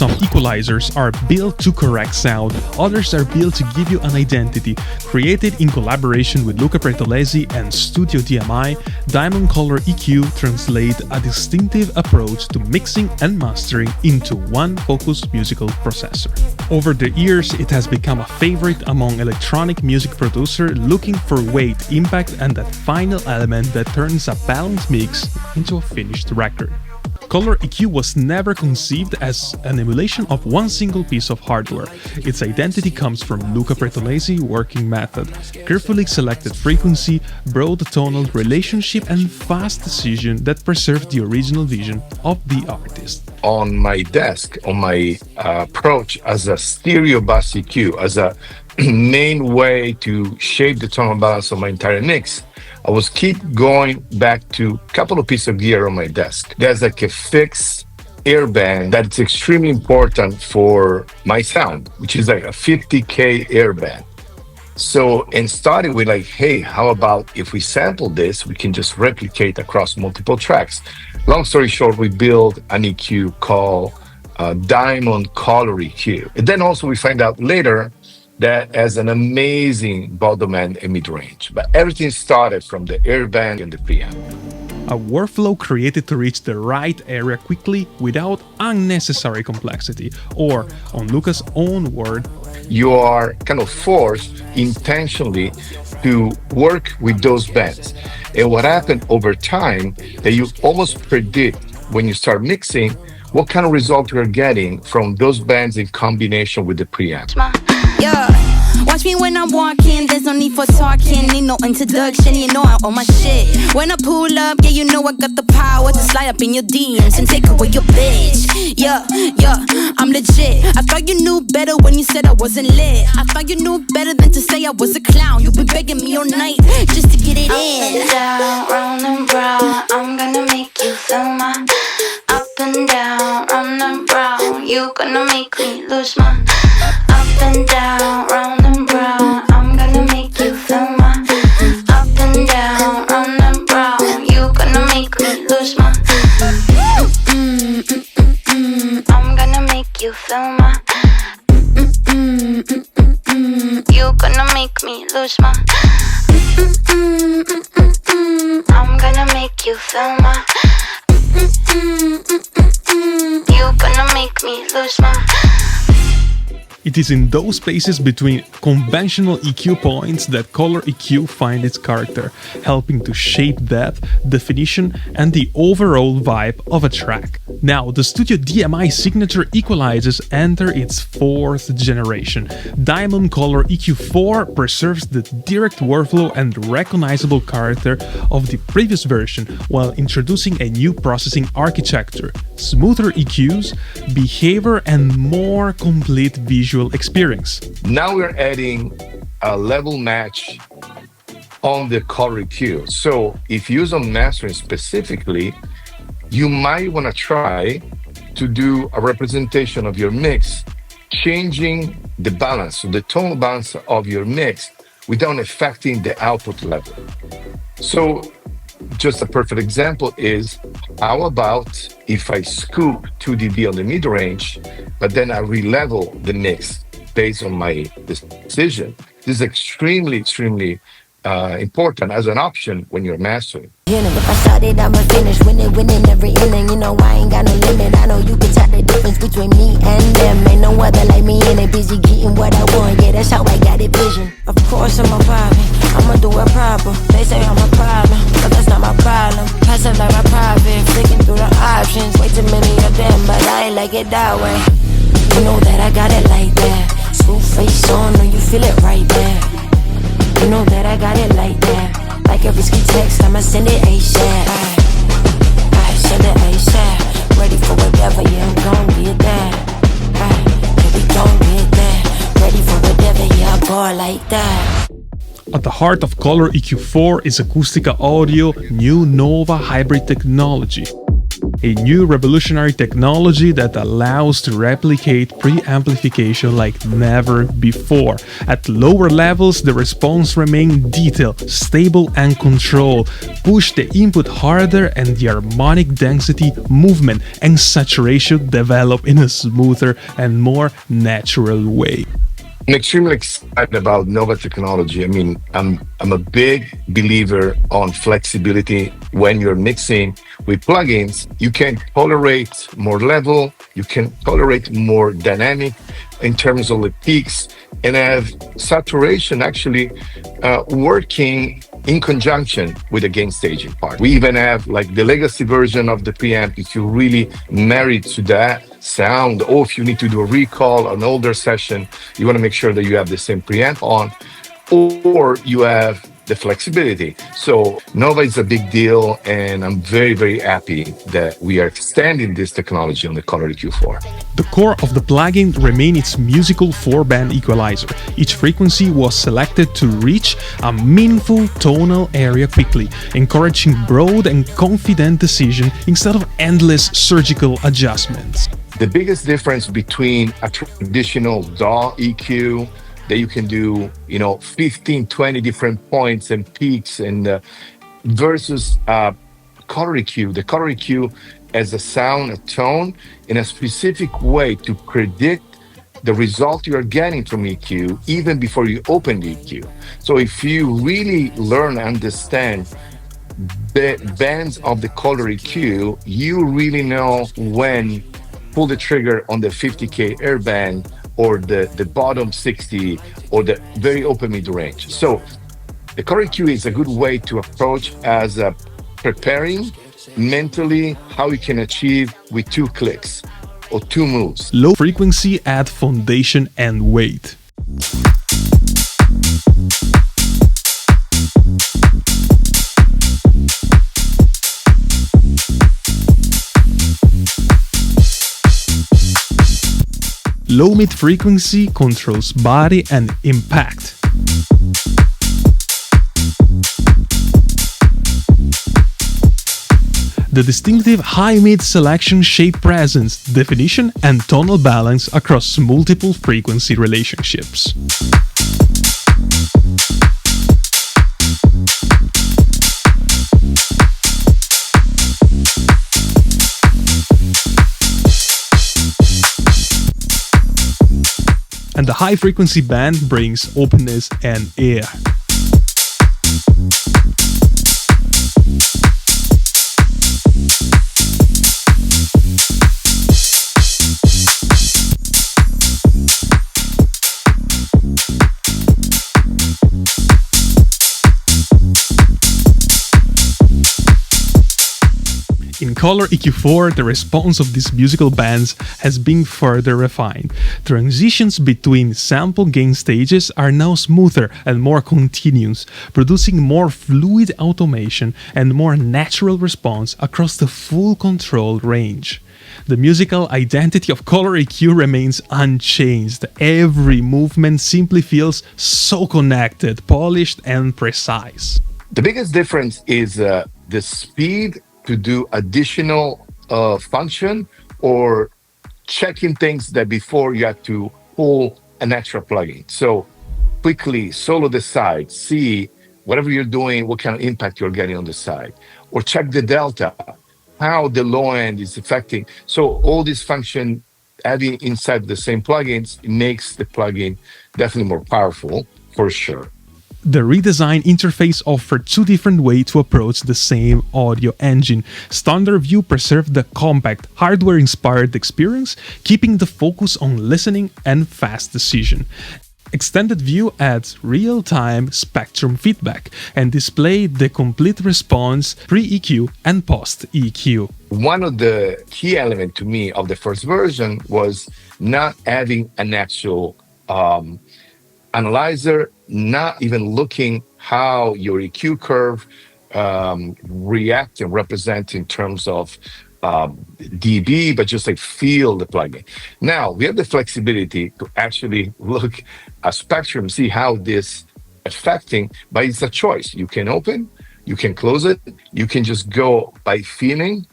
Some equalizers are built to correct sound, others are built to give you an identity. Created in collaboration with Luca Pretolesi and Studio DMI, Diamond Color EQ translate a distinctive approach to mixing and mastering into one focused musical processor. Over the years, it has become a favorite among electronic music producers looking for weight, impact, and that final element that turns a balanced mix into a finished record. Color EQ was never conceived as an emulation of one single piece of hardware. Its identity comes from Luca Pretolesi's working method: carefully selected frequency, broad tonal relationship, and fast decision that preserve the original vision of the artist. On my desk, on my approach as a stereo bass EQ, as a main way to shape the tonal balance of my entire mix, I was keep going back to a couple of pieces of gear on my desk. There's like a fixed airband that's extremely important for my sound, which is like a 50K airband. So, and started with like, hey, how about if we sample this, we can just replicate across multiple tracks. Long story short, we build an EQ called Diamond Color EQ. And then also we find out later that has an amazing bottom end and mid range. But everything started from the airband and the preamp. A workflow created to reach the right area quickly without unnecessary complexity, or, on Luca's own word, you are kind of forced intentionally to work with those bands. And what happened over time, that you almost predict when you start mixing what kind of result you're getting from those bands in combination with the preamp. Yeah, watch me when I'm walking, there's no need for talking, need no introduction, you know I own my shit. When I pull up, yeah, you know I got the power to slide up in your DMs and take away your bitch. Yeah, I'm legit. I thought you knew better when you said I wasn't lit. I thought you knew better than to say I was a clown. You've been begging me all night just to get it in. Up and down, round and round, I'm gonna make you feel my. Up and down, round and round, you gonna make me lose my. Up and down, round and round, I'm gonna make you feel my. Up and down, round and round, you gonna make me lose my. I'm gonna make you feel my. You gonna make me lose my. I'm gonna make you feel my. You gonna make me lose my. It is in those spaces between conventional EQ points that Color EQ finds its character, helping to shape depth, definition, and the overall vibe of a track. Now, the Studio DMI signature equalizers enter its fourth generation. Diamond Color EQ4 preserves the direct workflow and recognizable character of the previous version while introducing a new processing architecture, smoother EQs, behavior, and more complete visual experience. Now we're adding a level match on the Color EQ. So if you use on mastering specifically, you might want to try to do a representation of your mix, changing the balance, so the tonal balance of your mix without affecting the output level. So just a perfect example is, how about if I scoop 2 dB on the mid-range, but then I re-level the mix based on my decision? This is extremely important as an option when you're mastering. If I started, I'ma finish. Winning every inning. You know I ain't got no limit. I know you can tell the difference between me and them. Ain't no other like me, and they busy getting what I want. Yeah, that's how I got it vision. Of course I'm a problem. I'ma do it proper. They say I'm a problem, but that's not my problem. Pass it like my private, flicking through the options. Way too many of them, but I ain't like it that way. You know that I got it like that. Smooth face on, know you feel it right there. You know that I got it like that. Like every ski text, I'ma send it ASAP. I send it ASAP. Ready for whatever, yeah, I'm gon' get that. Yeah, we gon' get that. Ready for whatever, yeah, I ball like that. At the heart of Color EQ4 is Acustica Audio new Nova hybrid technology. A new revolutionary technology that allows to replicate preamplification like never before. At lower levels, the response remains detailed, stable and controlled. Push the input harder and the harmonic density, movement and saturation develop in a smoother and more natural way. I'm extremely excited about Nova technology. I mean, I'm a big believer on flexibility. When you're mixing with plugins, you can tolerate more level, you can tolerate more dynamic in terms of the peaks, and have saturation actually working in conjunction with the gain staging part. We even have like the legacy version of the preamp. If you're really married to that sound, or if you need to do a recall, an older session, you want to make sure that you have the same preamp on, or you have the flexibility. So Nova is a big deal, and I'm very, very happy that we are extending this technology on the Color EQ4. The core of the plugin remains its musical 4-band equalizer. Each frequency was selected to reach a meaningful tonal area quickly, encouraging broad and confident decision instead of endless surgical adjustments. The biggest difference between a traditional DAW EQ that you can do, 15, 20 different points and peaks and versus color EQ. The color EQ has a sound, a tone, in a specific way to predict the result you are getting from EQ even before you open the EQ. So if you really learn and understand the bands of the color EQ, you really know when pull the trigger on the 50K air band or the bottom 60 or the very open mid range. So the color EQ is a good way to approach as preparing mentally how you can achieve with 2 clicks or 2 moves. Low frequency add foundation and weight. Low mid frequency controls body and impact. The distinctive high-mid selection shape presence, definition, and tonal balance across multiple frequency relationships. And the high-frequency band brings openness and air. In Color EQ4, the response of these musical bands has been further refined. Transitions between sample gain stages are now smoother and more continuous, producing more fluid automation and more natural response across the full control range. The musical identity of Color EQ remains unchanged. Every movement simply feels so connected, polished, and precise. The biggest difference is the speed to do additional function or checking things that before you had to pull an extra plugin. So quickly solo the side, see whatever you're doing, what kind of impact you're getting on the side, or check the delta, how the low end is affecting. So all this function having inside the same plugins makes the plugin definitely more powerful for sure. The redesigned interface offered 2 different ways to approach the same audio engine. Standard View preserved the compact, hardware-inspired experience, keeping the focus on listening and fast decision. Extended View adds real-time spectrum feedback and displayed the complete response pre-EQ and post-EQ. One of the key elements to me of the first version was not having an actual analyzer, not even looking how your EQ curve react and represent in terms of dB, but just like feel the plugin. Now we have the flexibility to actually look at spectrum, see how this affecting, but it's a choice. You can open, you can close it, you can just go by feeling,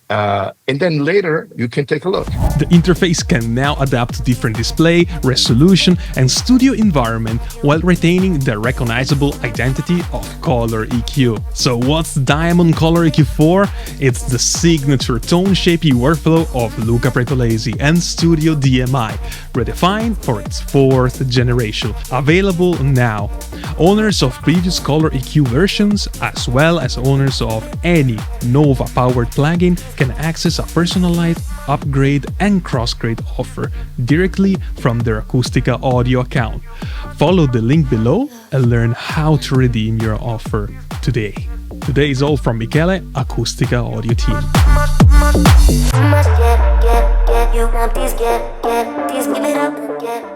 And then later you can take a look. The interface can now adapt to different display, resolution, and studio environment while retaining the recognizable identity of Color EQ. So what's Diamond Color EQ4? It's the signature tone-shapey workflow of Luca Pretolesi and Studio DMI, redefined for its 4th generation. Available now. Owners of previous Color EQ versions, as well as owners of any Nova-powered plugin, can access a personalized upgrade and crossgrade offer directly from their Acustica Audio account. Follow the link below and learn how to redeem your offer today. Today is all from Michele, Acustica Audio team. You want these, get these, give it up, get.